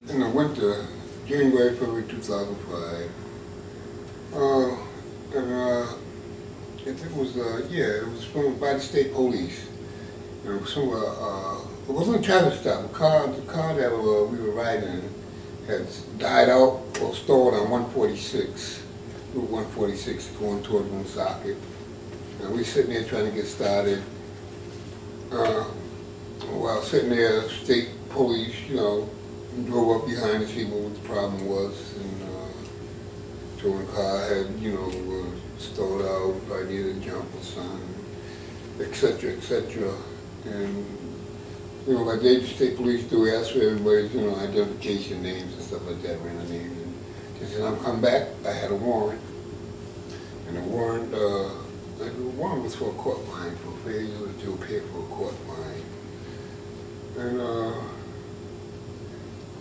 In the winter, January, February 2005, it was it was from by the state police. It was somewhere. It wasn't a traffic stop. The car that we were riding in had died out or stalled on 146, Route 146, going toward Woonsocket. And we sitting there trying to get started. While sitting there, state police, drove up behind to see what the problem was, and told the car had, was stalled out, probably needed a jump or something, etc., etc. And like the state police do, ask for everybody's, identification names and stuff like that, random names. And they said, "I'm coming back. I had a warrant, and the warrant was for a court fine, for failure to appear for a court fine." And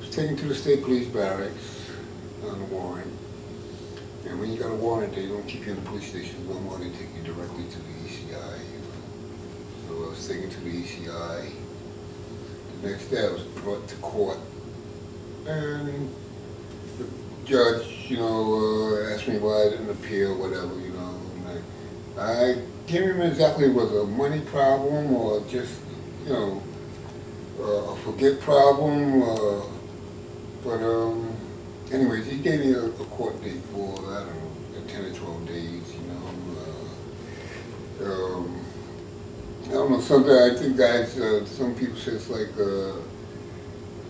was taken to the state police barracks on a warrant. And when you got a warrant, they don't keep you in the police station no more. They take you directly to the ECI. So I was taken to the ECI. The next day, I was brought to court, and the judge, asked me why I didn't appeal, whatever, And I can't remember exactly if it was a money problem or just, a forget problem, but anyways, he gave me a court date for, I don't know, 10 or 12 days, I don't know, sometimes I think guys, some people say it's like,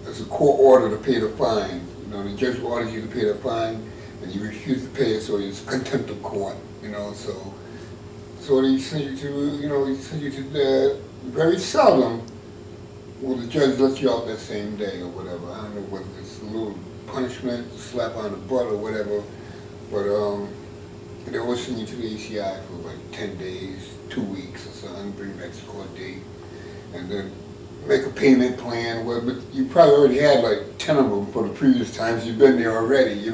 it's a court order to pay the fine. The judge orders you to pay the fine, and you refuse to pay it, so it's contempt of court, So they send you to, very seldom will the judge let you out that same day or whatever. I don't know whether it's a little punishment, slap on the butt or whatever, but they always send you to the ECI for like 10 days, 2 weeks or something, bring back the court date, and then make a payment plan. But you probably already had like 10 of them for the previous times you've been there already, And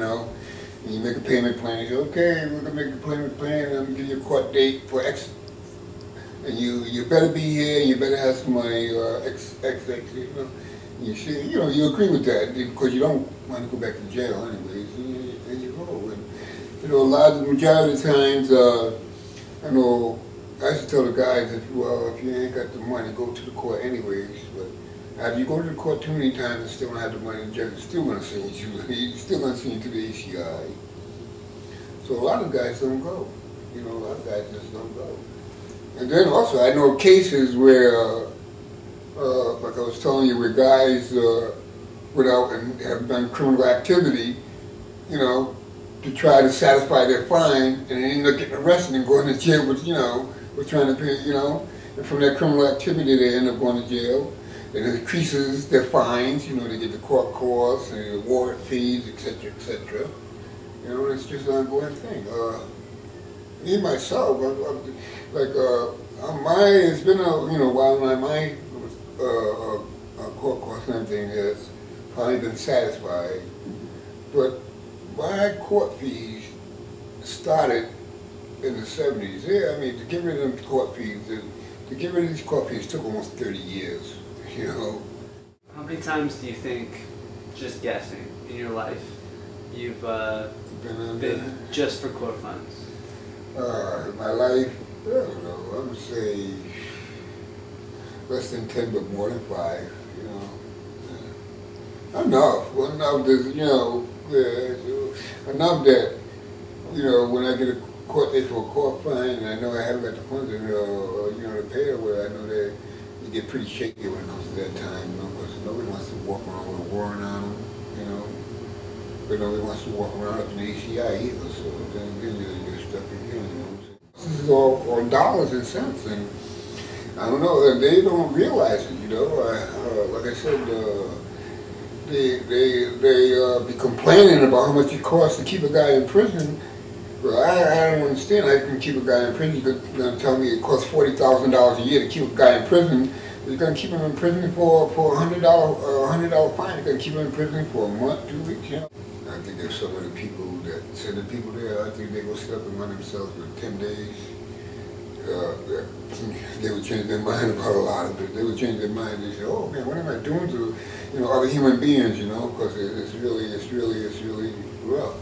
you make a payment plan, you say, okay, we're going to make a payment plan, I'm going to give you a court date for X. And you better be here, you better have some money, X, You see, you agree with that because you don't want to go back to jail anyways, and you go. And, the majority of the times, I used to tell the guys, if you ain't got the money, go to the court anyways. But after you go to the court too many times and still don't have the money, the judge is still going to send you. He's still going to send you to the ECI. So a lot of guys don't go. A lot of guys just don't go. And then also, I know cases where, like I was telling you, where guys went out and have done criminal activity, to try to satisfy their fine, and they end up getting arrested and going to jail with trying to pay, and from that criminal activity they end up going to jail, and it increases their fines, they get the court costs and the warrant fees, etc., etc. It's just an ongoing thing. Me myself, it's been a while now. My court costs and everything has probably been satisfied, but my court fees started in the 70s. Yeah, to get rid of them court fees, to get rid of these court fees took almost 30 years. How many times do you think, just guessing, in your life, you've been just for court fines? In my life, I don't know, I would say less than 10, but more than 5, Enough enough that, when I get a court date for a court fine and I know I haven't got the funds to pay it, where I know that you get pretty shaky when it comes to that time, because nobody wants to walk around with a warrant on them, but nobody wants to walk around up in the ECI either, so then you're stuck in here, This is all dollars and cents, and I don't know, they don't realize it, like I said, they be complaining about how much it costs to keep a guy in prison. Well, I don't understand how you can keep a guy in prison. You're going to tell me it costs $40,000 a year to keep a guy in prison. You're going to keep him in prison for a $100 fine. You're going to keep him in prison for a month, 2 weeks, I think there's some of the people that send the people there, I think they go sit up and run themselves for 10 days. they would change their mind about a lot of it. They would change their mind. They say, "Oh man, what am I doing to, other human beings?" Because it's really rough.